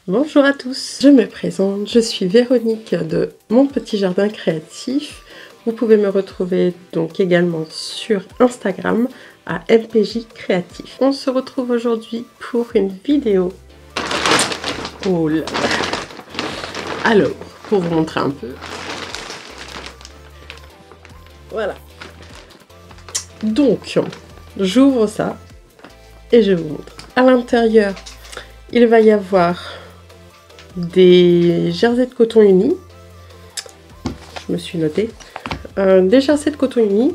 Bonjour à tous, je me présente, je suis Véronique de Mon Petit Jardin Créatif. Vous pouvez me retrouver donc également sur Instagram à MPJ Créatif. On se retrouve aujourd'hui pour une vidéo haul. Alors, pour vous montrer un peu, voilà. Donc, j'ouvre ça et je vous montre. À l'intérieur, il va y avoir des jerseys de coton uni. Je me suis noté. Des jerseys de coton uni,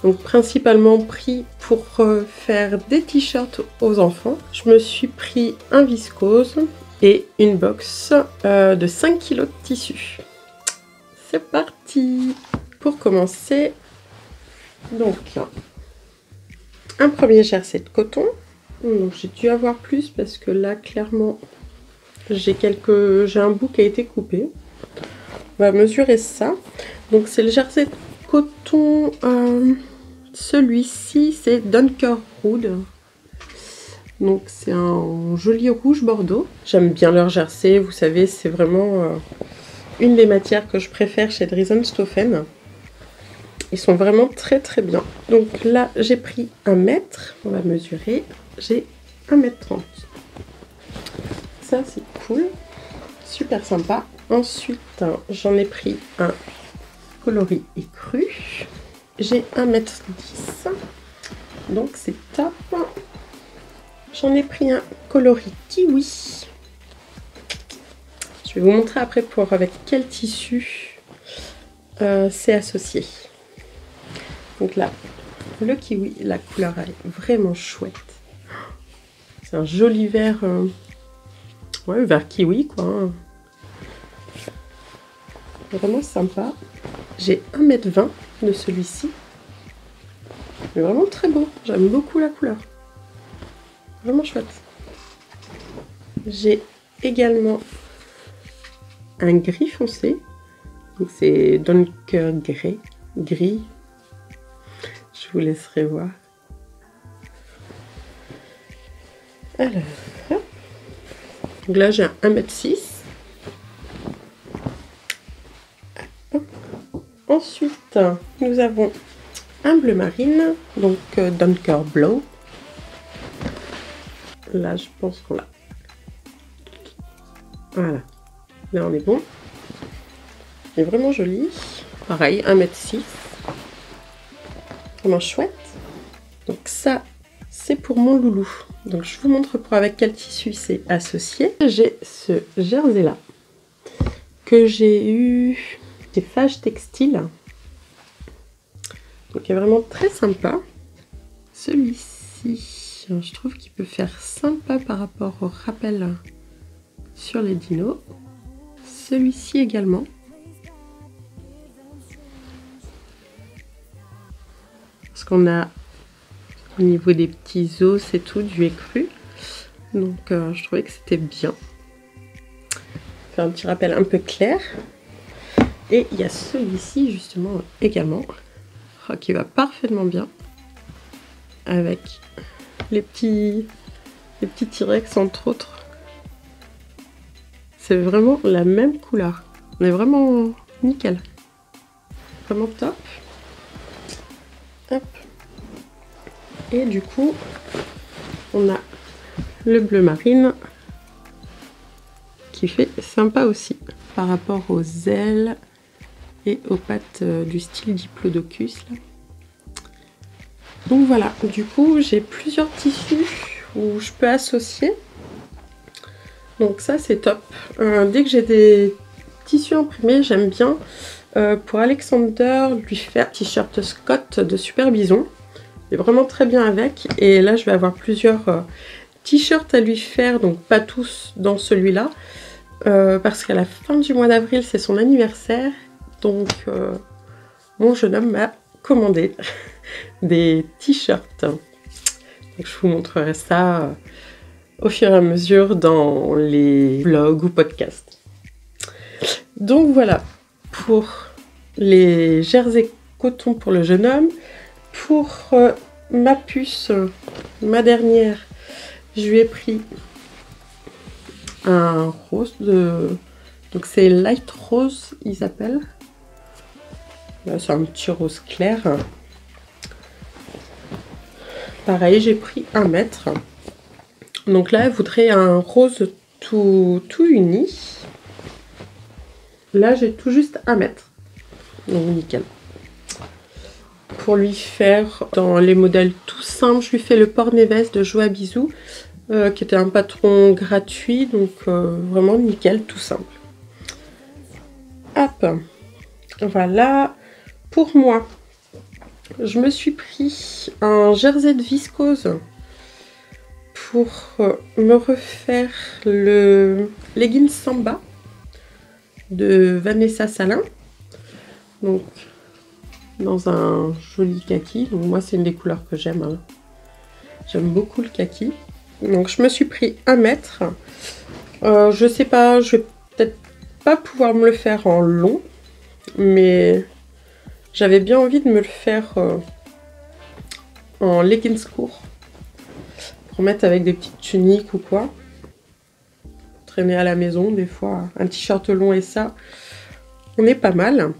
donc principalement pris pour faire des t-shirts aux enfants. Je me suis pris un viscose et une box de 5 kg de tissu. C'est parti! Pour commencer, donc un premier jersey de coton. J'ai dû avoir plus parce que là clairement j'ai un bout qui a été coupé. On va mesurer ça. Donc c'est le jersey de coton. Celui-ci c'est Dunker Wood. Donc c'est un joli rouge bordeaux. J'aime bien leur jersey. Vous savez, c'est vraiment une des matières que je préfère chez Dries&Stoffen. Ils sont vraiment très très bien. Donc là j'ai pris 1 mètre. On va mesurer. J'ai 1,30 m. Ça c'est cool. Super sympa. Ensuite j'en ai pris un coloris écru. J'ai 1,10 m. Donc c'est top. J'en ai pris un coloris kiwi. Je vais vous montrer après avec quel tissu c'est associé. Donc là, le kiwi, la couleur est vraiment chouette. C'est un joli vert, ouais, vert kiwi quoi. Vraiment sympa. J'ai 1,20 m de celui-ci. Mais vraiment très beau. J'aime beaucoup la couleur. Vraiment chouette. J'ai également un gris foncé. Donc c'est Dunker gris. Je vous laisserai voir. Alors, donc là j'ai un 1,6 m. Ensuite, nous avons un bleu marine, donc Dunker Blow. Là, je pense qu'on l'a. Voilà. Là, on est bon. Il est vraiment joli. Pareil, 1,6 m. Vraiment chouette. Donc ça, c'est pour mon loulou. Donc je vous montre avec quel tissu c'est associé. J'ai ce jersey là que j'ai eu chez Fage Textile. Donc il est vraiment très sympa. Celui-ci, je trouve qu'il peut faire sympa par rapport au rappel sur les dinos. Celui-ci également. Parce qu'on a au niveau des petits os, c'est tout du écru. Donc je trouvais que c'était bien. Faire un petit rappel un peu clair. Et il y a celui-ci justement également, qui va parfaitement bien avec les petits T-Rex entre autres. C'est vraiment la même couleur. On est vraiment nickel. Vraiment top. Hop. Et du coup, on a le bleu marine qui fait sympa aussi par rapport aux ailes et aux pattes du style Diplodocus là. Donc voilà, du coup j'ai plusieurs tissus où je peux associer. Donc ça c'est top. Dès que j'ai des tissus imprimés, j'aime bien pour Alexander lui faire t-shirt Scott de Super Bison. Il est vraiment très bien avec. Et là je vais avoir plusieurs t-shirts à lui faire, donc pas tous dans celui-là. Parce qu'à la fin du mois d'avril c'est son anniversaire. Donc mon jeune homme m'a commandé des t-shirts. Donc je vous montrerai ça au fur et à mesure dans les vlogs ou podcasts. Donc voilà pour les jerseys coton pour le jeune homme. Pour ma puce, ma dernière, je lui ai pris un rose de... Donc c'est Light Rose, ils appellent. Là, c'est un petit rose clair. Pareil, j'ai pris 1 mètre. Donc là, elle voudrait un rose tout uni. Là, j'ai tout juste 1 mètre. Donc nickel. Pour lui faire, dans les modèles tout simples, je lui fais le porte-névesse de Joie Bisous, qui était un patron gratuit, donc vraiment nickel, tout simple. Hop, voilà. Pour moi, je me suis pris un jersey de viscose pour me refaire le leggings Samba de Vanessa Salin. Donc, dans un joli kaki. Donc, moi, c'est une des couleurs que j'aime. Hein. J'aime beaucoup le kaki. Donc, je me suis pris 1 mètre. Je sais pas, je vais peut-être pas pouvoir me le faire en long. Mais j'avais bien envie de me le faire en leggings court. Pour mettre avec des petites tuniques ou quoi. Traîner à la maison, des fois. Un t-shirt long et ça, on est pas mal.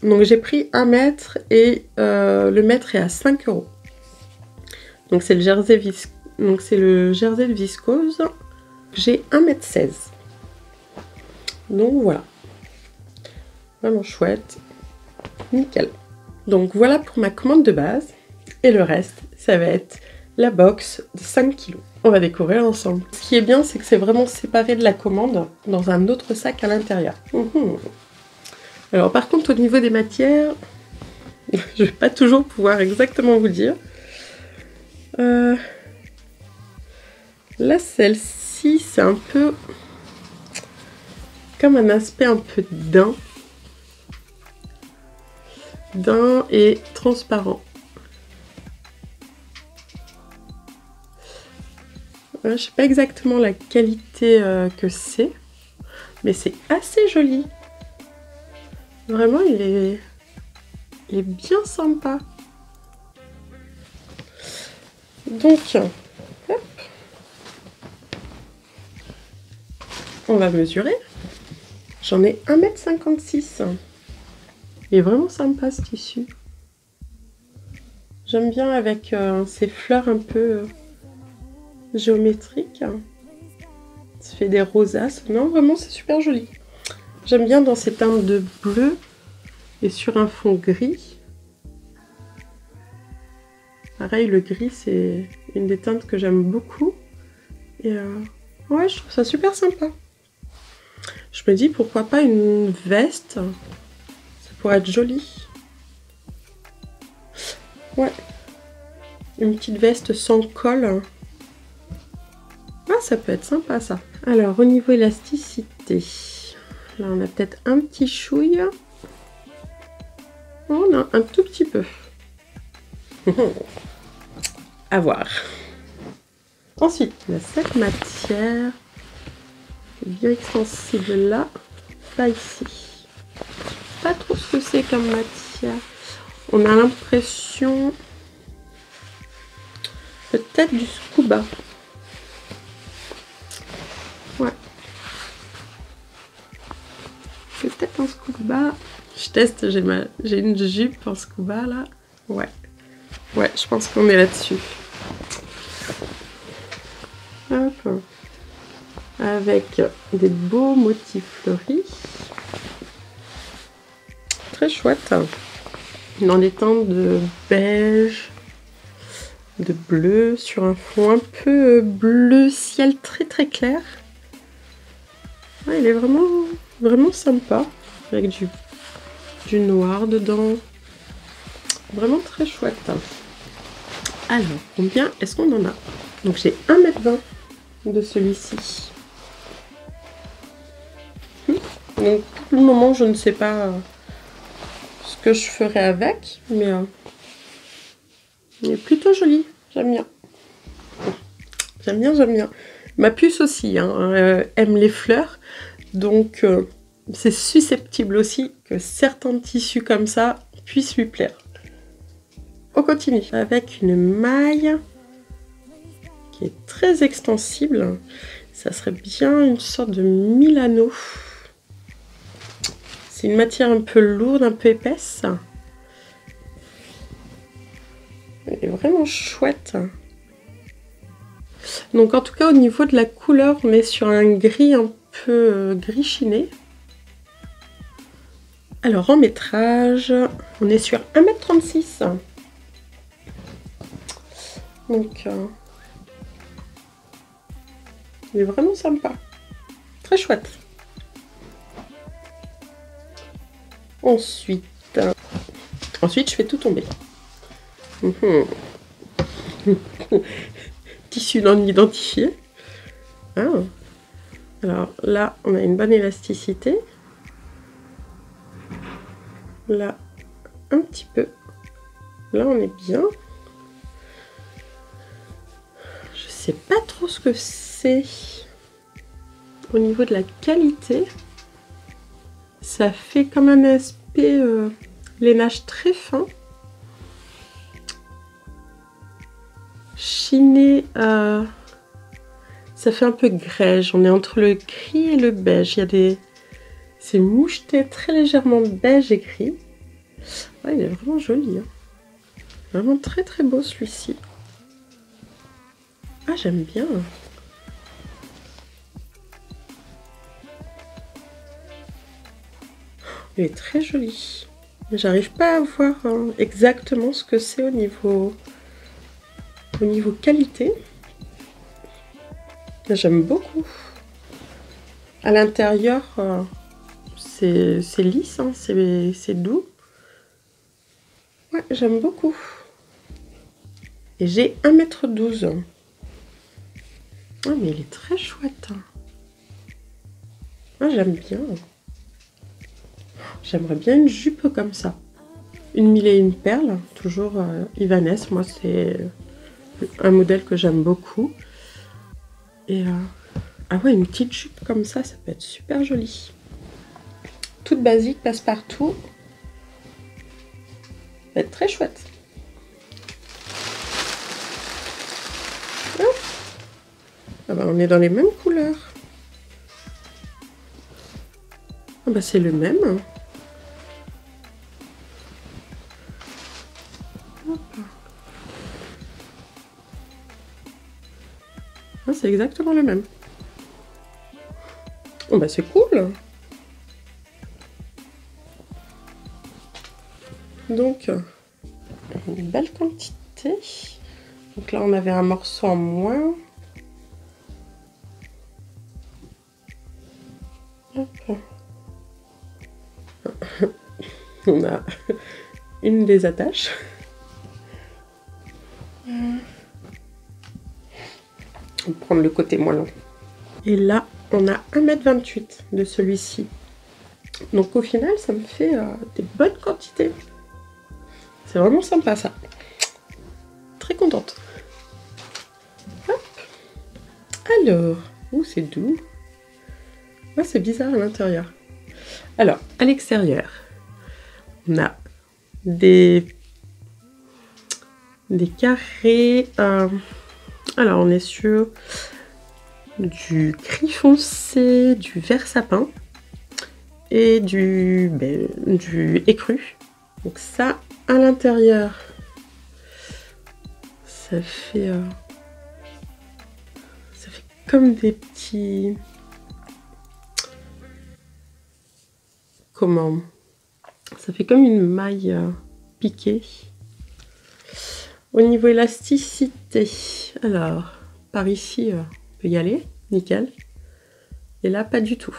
Donc j'ai pris 1 mètre et le mètre est à 5 €. Donc c'est le jersey de viscose. J'ai 1,16 m. Donc voilà. Vraiment chouette. Nickel. Donc voilà pour ma commande de base. Et le reste, ça va être la box de 5 kg. On va découvrir ensemble. Ce qui est bien, c'est que c'est vraiment séparé de la commande dans un autre sac à l'intérieur. Alors par contre, au niveau des matières, je vais pas toujours pouvoir exactement vous dire. Là, celle-ci, c'est un peu comme un aspect un peu daim. Daim et transparent. Je sais pas exactement la qualité que c'est, mais c'est assez joli. Vraiment, il est bien sympa. Donc, hop, on va mesurer. J'en ai 1,56 m. Il est vraiment sympa ce tissu. J'aime bien avec ces fleurs un peu géométriques. Ça fait des rosaces. Non, vraiment, c'est super joli. J'aime bien dans ces teintes de bleu et sur un fond gris. Pareil, le gris, c'est une des teintes que j'aime beaucoup. Et ouais, je trouve ça super sympa. Je me dis, pourquoi pas une veste? Ça pourrait être joli. Ouais. Une petite veste sans col. Ah, ça peut être sympa, ça. Alors, au niveau élasticité, là, on a peut-être un petit chouille. Oh, on a un tout petit peu. À voir. Ensuite, il y a cette matière. Bien extensible là. Pas ici. Pas trop ce que c'est comme matière. On a l'impression peut-être du scuba. Ouais. C'est peut-être un scuba. Je teste, j'ai une jupe en scuba là. Ouais. Ouais, je pense qu'on est là-dessus. Hop. Avec des beaux motifs fleuris. Très chouette. Dans des teintes de beige, de bleu, sur un fond un peu bleu ciel très très clair. Ouais, il est vraiment sympa. Avec du noir dedans. Vraiment très chouette. Alors, combien est-ce qu'on en a? Donc j'ai 1,20 m de celui-ci. Donc pour le moment, je ne sais pas ce que je ferai avec, mais il est plutôt joli. J'aime bien. J'aime bien, j'aime bien. Ma puce aussi aime les fleurs, donc c'est susceptible aussi que certains tissus comme ça puissent lui plaire. On continue avec une maille qui est très extensible. Ça serait bien une sorte de Milano. C'est une matière un peu lourde, un peu épaisse. Elle est vraiment chouette. Donc en tout cas au niveau de la couleur, on est sur un gris un peu gris chiné. Alors en métrage, on est sur 1,36 m. Donc il est vraiment sympa. Très chouette. Ensuite, je fais tout tomber. Tissu non identifié. Ah. Alors là, on a une bonne élasticité. Là, un petit peu. Là, on est bien. Je sais pas trop ce que c'est au niveau de la qualité. Ça fait comme un aspect lainage très fin. Chiné, ça fait un peu grège. On est entre le gris et le beige. Il y a des... C'est moucheté très légèrement beige et gris. Ouais, il est vraiment joli. Hein. Vraiment très très beau celui-ci. Ah, j'aime bien. Il est très joli. J'arrive pas à voir exactement ce que c'est au niveau qualité. J'aime beaucoup. À l'intérieur, c'est lisse, hein, c'est doux. Ouais, j'aime beaucoup. Et j'ai 1,12 m. Ah, mais il est très chouette. Ah, j'aime bien. J'aimerais bien une jupe comme ça. Une mille et une perles, toujours Ibanez. Moi, c'est un modèle que j'aime beaucoup. Et ah ouais, une petite jupe comme ça peut être super joli. Toute basique, passe-partout. Ça va être très chouette. Ah bah, on est dans les mêmes couleurs. Ah bah, c'est le même. Ah, c'est exactement le même. Oh bah, c'est cool. Donc, une belle quantité. Donc là, on avait un morceau en moins. Hop. On a une des attaches. On va prendre le côté moins long. Et là, on a 1,28 m de celui-ci. Donc au final, ça me fait des bonnes quantités. C'est vraiment sympa ça. Très contente. Hop. Alors, c'est doux. Ouais, c'est bizarre à l'intérieur. Alors, à l'extérieur, on a des carrés. Alors, on est sur du gris foncé, du vert sapin et du écru. Donc ça, à l'intérieur, ça fait comme des petits... Comment? Ça fait comme une maille piquée. Au niveau élasticité, alors, par ici, on peut y aller, nickel. Et là, pas du tout.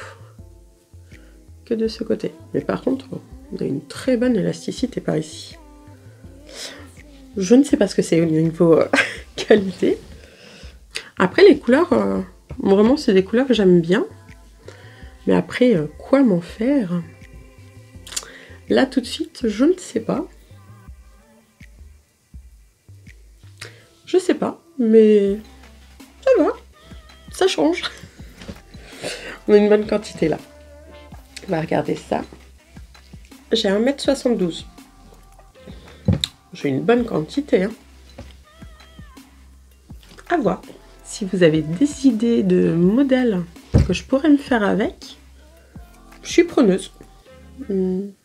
Que de ce côté. Mais par contre, on a une très bonne élasticité par ici. Je ne sais pas ce que c'est au niveau qualité. Après, les couleurs, vraiment, c'est des couleurs que j'aime bien. Mais après, quoi m'en faire? Là, tout de suite, je ne sais pas. Je sais pas, mais ça va. Ça change. On a une bonne quantité là. On va regarder ça. J'ai 1,72 m. J'ai une bonne quantité. Hein. À voir. si vous avez des idées de modèles que je pourrais me faire avec, je suis preneuse.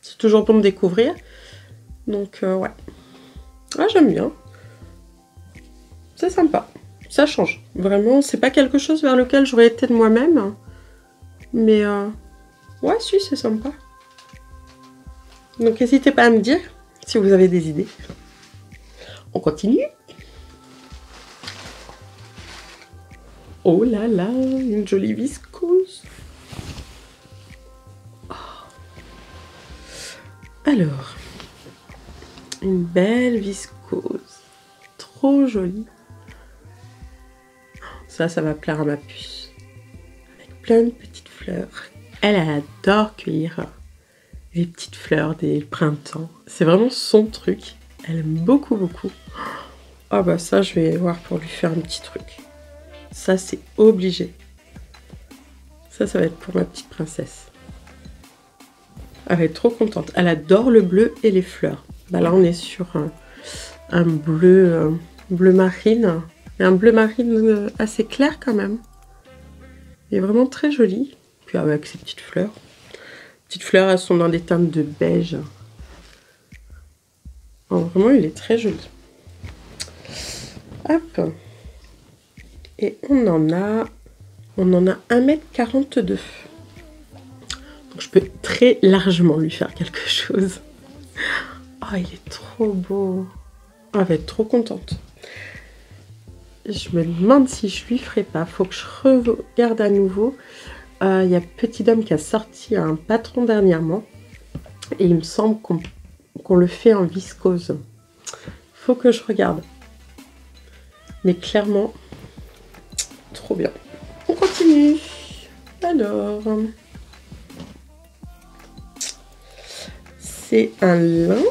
C'est toujours bon de découvrir. Donc ouais. Ah, j'aime bien. C'est sympa. Ça change. Vraiment, c'est pas quelque chose vers lequel j'aurais été de moi-même. Mais ouais, si, c'est sympa. Donc n'hésitez pas à me dire si vous avez des idées. On continue. Oh là là, une jolie viscose. Oh. Alors, une belle viscose. Trop jolie. Ça va plaire à ma puce. Avec plein de petites fleurs. Elle adore cueillir les petites fleurs des printemps. C'est vraiment son truc. Elle aime beaucoup, beaucoup. Ah bah ça, je vais voir pour lui faire un petit truc. Ça, c'est obligé. Ça va être pour ma petite princesse. Elle va être trop contente. Elle adore le bleu et les fleurs. Bah là, on est sur un bleu, bleu marine. Et un bleu marine assez clair quand même. Il est vraiment très joli. Puis avec ses petites fleurs. Petites fleurs, elles sont dans des teintes de beige. Oh, vraiment, il est très joli. Hop. Et on en a 1,42 m. Donc je peux très largement lui faire quelque chose. Oh, il est trop beau. Oh, elle va être trop contente. Je me demande si je lui ferai pas. Faut que je regarde à nouveau. Il y a Petit Dame qui a sorti un patron dernièrement. Et il me semble qu'on le fait en viscose. Faut que je regarde. Mais clairement, trop bien. On continue. Alors, c'est un lin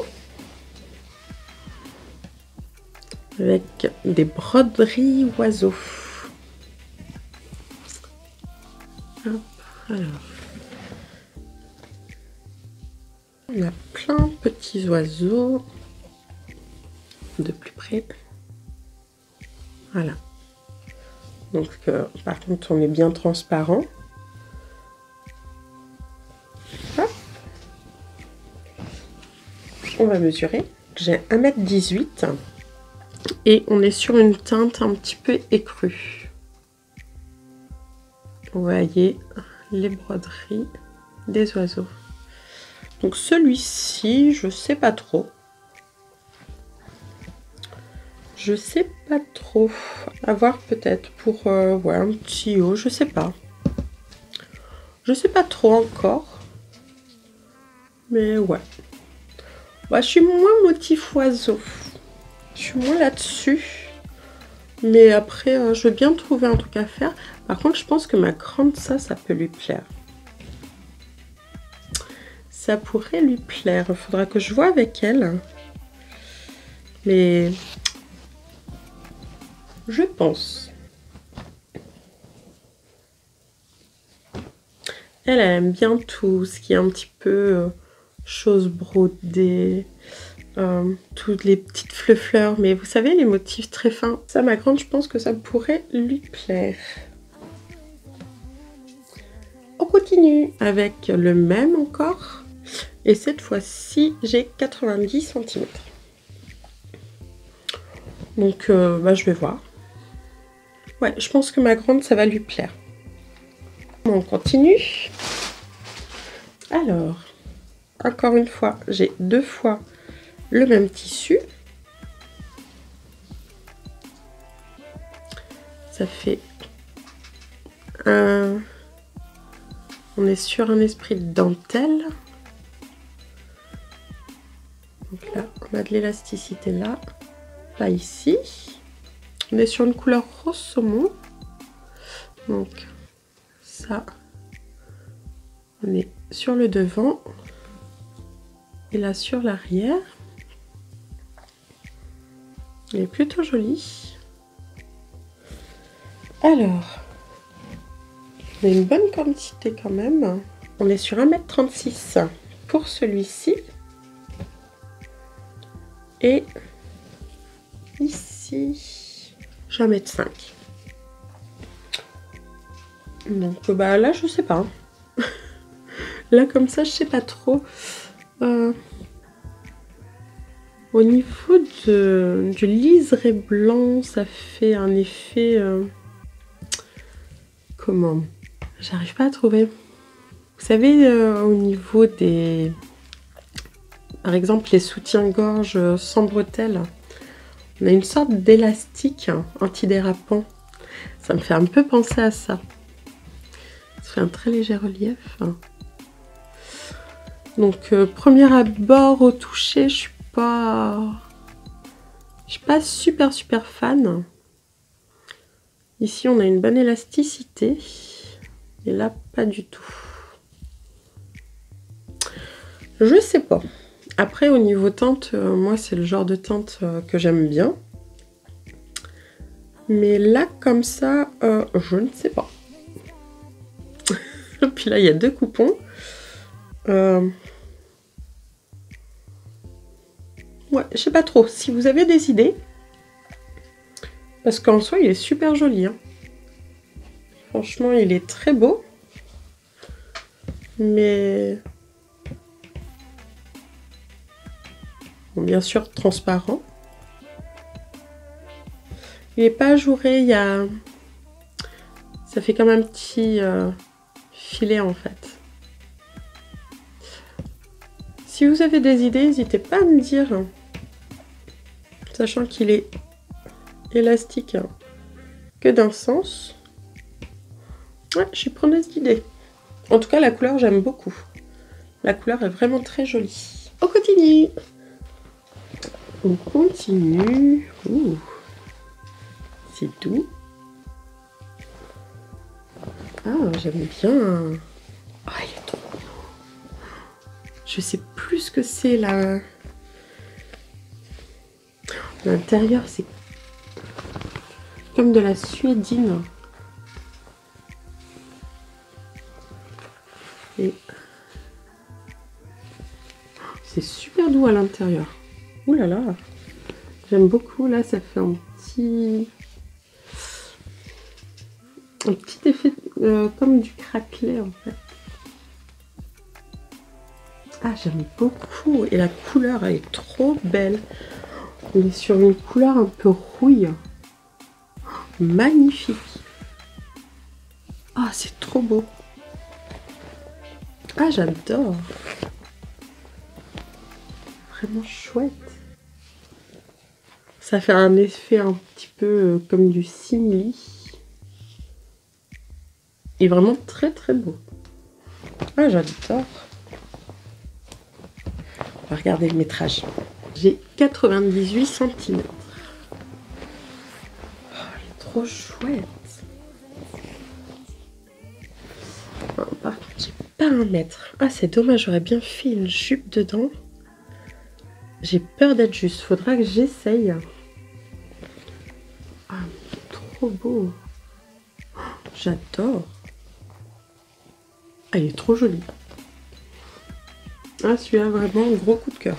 avec des broderies oiseaux. Hop, alors. On a plein de petits oiseaux. De plus près. Voilà. Donc, par contre, on est bien transparent. Hop. On va mesurer. J'ai 1,18 m. Et on est sur une teinte un petit peu écrue. Vous voyez les broderies des oiseaux. Donc celui-ci, je sais pas trop. Je sais pas trop. À voir peut-être pour ouais, un petit haut, je sais pas. Je sais pas trop encore. Mais ouais. Bah, je suis moins motif oiseau. Je suis moins là-dessus. Mais après, je veux bien trouver un truc à faire. Par contre, je pense que ma grande, ça peut lui plaire. Ça pourrait lui plaire. Il faudra que je vois avec elle. Mais je pense. Elle aime bien tout ce qui est un petit peu choses brodées. Toutes les petites fleurs. Mais vous savez, les motifs très fins. Ça, ma grande, je pense que ça pourrait lui plaire. On continue avec le même encore. Et cette fois-ci, j'ai 90 cm. Donc, bah, je vais voir. Ouais, je pense que ma grande, ça va lui plaire. On continue. Alors, encore une fois, j'ai 2 fois le même tissu. Ça fait un... On est sur un esprit de dentelle. Donc là, on a de l'élasticité là. Pas ici. On est sur une couleur rose saumon. Donc ça, on est sur le devant. Et là sur l'arrière. Il est plutôt joli. Alors, on a une bonne quantité quand même. On est sur 1,36 m pour celui-ci. Et ici, j'ai 1,5 m. Donc bah là je sais pas. Là comme ça je sais pas trop. Au niveau du liseré blanc, ça fait un effet... comment? J'arrive pas à trouver. Vous savez, au niveau des... Par exemple, les soutiens-gorge sans bretelles, on a une sorte d'élastique antidérapant. Ça me fait un peu penser à ça. Ça fait un très léger relief. Donc, premier abord au toucher, je suis pas super fan. Ici, on a une bonne élasticité. Et là, pas du tout. Je sais pas. Après, au niveau teinte, moi, c'est le genre de teinte que j'aime bien. Mais là, comme ça, je ne sais pas. Puis là, il y a 2 coupons. Ouais, je sais pas trop. Si vous avez des idées, parce qu'en soi, il est super joli. Hein. Franchement, il est très beau. Mais... Bon, bien sûr, transparent. Il n'est pas ajouré, il y a... Ça fait comme un petit filet, en fait. Si vous avez des idées, n'hésitez pas à me dire. Sachant qu'il est élastique que d'un sens. Ouais, je suis preneuse d'idées. En tout cas, la couleur, j'aime beaucoup. La couleur est vraiment très jolie. On continue. On continue. Ouh. C'est doux. Ah, j'aime bien. Ah, il est trop beau. Je sais plus ce que c'est là. L'intérieur, c'est comme de la suédine. Et c'est super doux à l'intérieur. Ouh là là. J'aime beaucoup. Là, ça fait un petit effet comme du craquelé en fait. Ah, j'aime beaucoup. Et la couleur, elle est trop belle. On est sur une couleur un peu rouille. Magnifique. Ah, c'est trop beau. Ah, j'adore. Vraiment chouette. Ça fait un effet un petit peu comme du simili. Et vraiment très très beau. Ah, j'adore. On va regarder le métrage. J'ai 98 cm. Oh, elle est trop chouette. Oh, par contre, j'ai pas 1 mètre. Ah, c'est dommage, j'aurais bien fait une jupe dedans. J'ai peur d'être juste. Faudra que j'essaye. Ah, trop beau. Oh, j'adore. Elle est trop jolie. Ah, celui-là, vraiment, gros coup de cœur.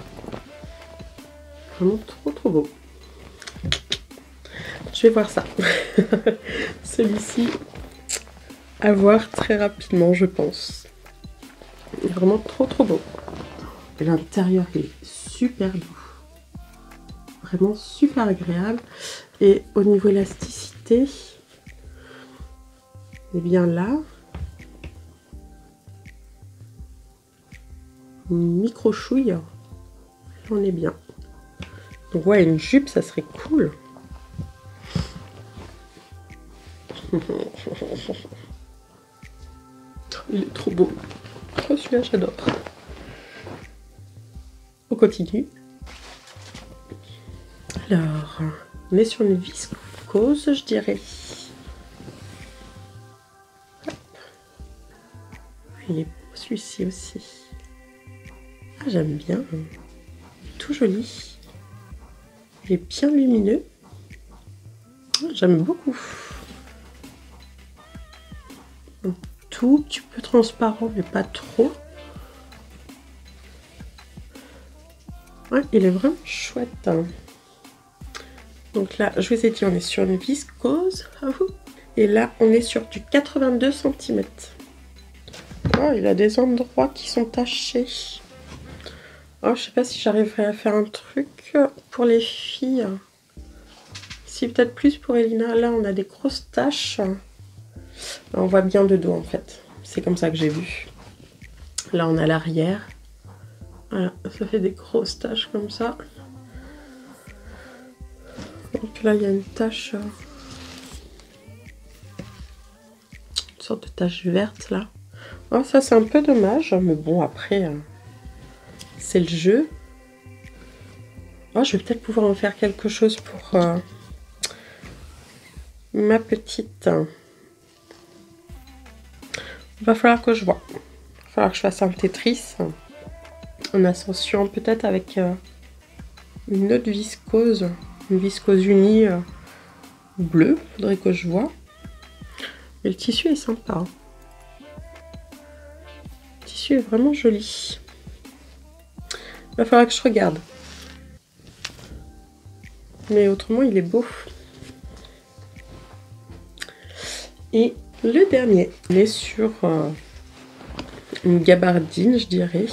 Vraiment trop beau. Je vais voir ça. Celui-ci, à voir très rapidement, je pense. Vraiment trop beau. Et l'intérieur est super doux. Vraiment super agréable. Et au niveau élasticité, et bien là, micro chouille, on est bien. Donc ouais, une jupe, ça serait cool. Il est trop beau. Oh, celui-là, j'adore. On continue. Alors, on est sur une viscose, je dirais. Hop. Il est beau, celui-ci aussi. Ah, j'aime bien. Tout joli. Il est bien lumineux. J'aime beaucoup. Un tout petit peu transparent, mais pas trop. Ouais, il est vraiment chouette. Donc là, je vous ai dit, on est sur une viscose. Et là, on est sur du 82 cm. Oh, il a des endroits qui sont tachés. Oh, je sais pas si j'arriverai à faire un truc pour les filles. Si, peut-être plus pour Elina. Là, on a des grosses taches. On voit bien de dos, en fait. C'est comme ça que j'ai vu. Là, on a l'arrière. Voilà, ça fait des grosses taches comme ça. Donc là, il y a une tache... une sorte de tache verte, là. Oh, ça, c'est un peu dommage. Mais bon, après, c'est le jeu. Oh, je vais peut-être pouvoir en faire quelque chose pour ma petite. Il va falloir que je vois. Il va falloir que je fasse un Tetris. En ascension, peut-être avec une autre viscose. Une viscose unie bleue. Faudrait que je vois. Mais le tissu est sympa. Le tissu est vraiment joli. Il va falloir que je regarde. Mais autrement, il est beau. Et le dernier, il est sur une gabardine, je dirais.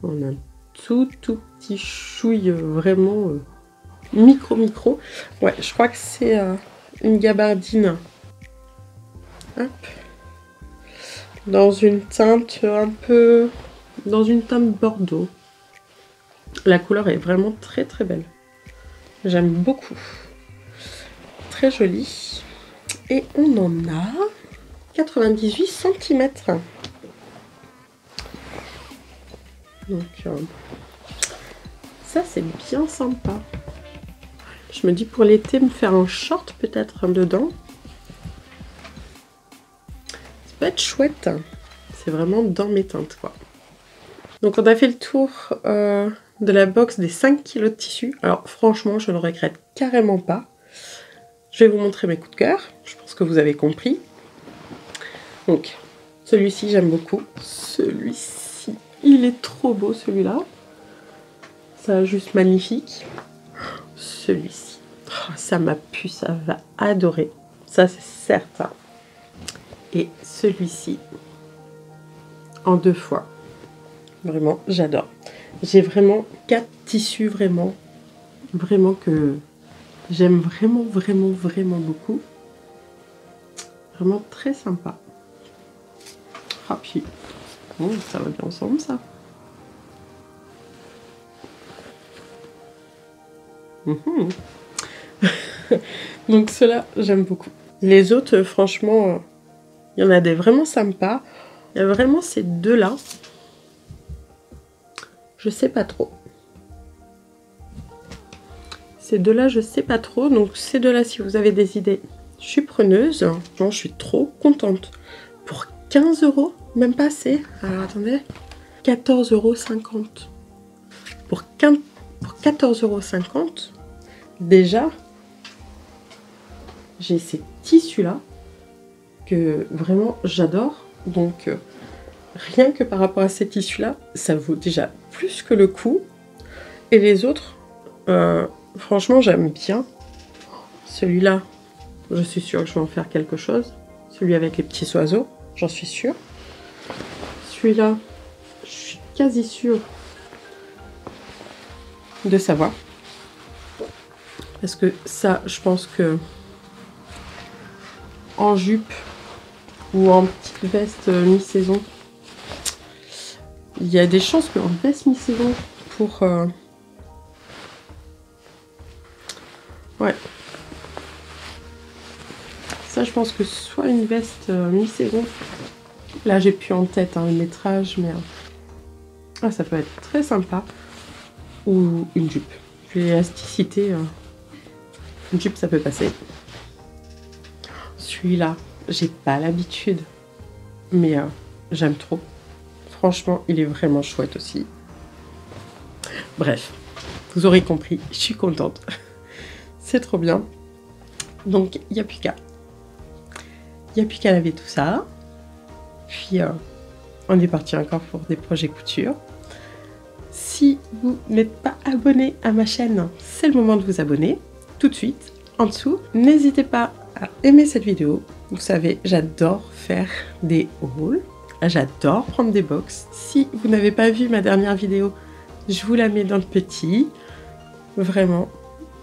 On a un tout petit chouille vraiment micro. Ouais, je crois que c'est une gabardine. Hop. Dans une teinte un peu... dans une teinte bordeaux. La couleur est vraiment très belle. J'aime beaucoup. Très jolie. Et on en a 98 cm. Donc ça c'est bien sympa. Je me dis pour l'été me faire un short peut-être dedans. Ça peut être chouette. C'est vraiment dans mes teintes quoi. Donc on a fait le tour de la box des 5 kg de tissu. Alors franchement je ne le regrette carrément pas. Je vais vous montrer mes coups de cœur. Je pense que vous avez compris. Donc celui-ci j'aime beaucoup. Celui-ci, il est trop beau celui-là. Ça juste magnifique. Celui-ci, oh, ça m'a plu, ça va adorer. Ça c'est certain. Et celui-ci, en 2 fois. Vraiment, j'adore. J'ai vraiment 4 tissus vraiment que j'aime vraiment beaucoup. Vraiment très sympa. Ah puis, bon, ça va bien ensemble ça. Donc ceux-là, j'aime beaucoup. Les autres, franchement, il y en a des vraiment sympas. Il y a vraiment ces deux-là. Je sais pas trop. Ces deux-là, je sais pas trop. Donc ces deux-là, si vous avez des idées, je suis preneuse. Genre, je suis trop contente. Pour 15 €, même pas assez. Alors attendez, 14,50 €. Pour 14,50 €, déjà, j'ai ces tissus-là que vraiment j'adore. Donc rien que par rapport à ces tissus-là, ça vaut déjà plus que le coup. Et les autres, franchement, j'aime bien. Celui-là, je suis sûre que je vais en faire quelque chose. Celui avec les petits oiseaux, j'en suis sûre. Celui-là, je suis quasi sûre de savoir. Parce que ça, je pense que en jupe ou en petite veste mi-saison, il y a des chances qu'en veste mi-saison pour... ouais. Ça, je pense que soit une veste mi-saison. Là, j'ai plus en tête le métrage, mais... ah, ça peut être très sympa. Ou une jupe. L'élasticité, une jupe, ça peut passer. Celui-là, j'ai pas l'habitude. Mais j'aime trop. Franchement, il est vraiment chouette aussi. Bref, vous aurez compris, je suis contente. C'est trop bien. Donc, il n'y a plus qu'à. Il n'y a plus qu'à laver tout ça. Puis, on est parti encore pour des projets couture. Si vous n'êtes pas abonné à ma chaîne, c'est le moment de vous abonner tout de suite en dessous. N'hésitez pas à aimer cette vidéo. Vous savez, j'adore faire des hauls, j'adore prendre des box. Si vous n'avez pas vu ma dernière vidéo, je vous la mets dans le petit. Vraiment,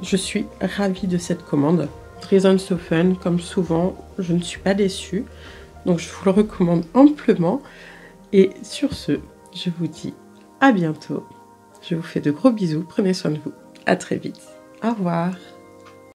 je suis ravie de cette commande. Reason So Fun, comme souvent, je ne suis pas déçue. Donc je vous le recommande amplement. Et sur ce, je vous dis à bientôt. Je vous fais de gros bisous, prenez soin de vous. À très vite. Au revoir.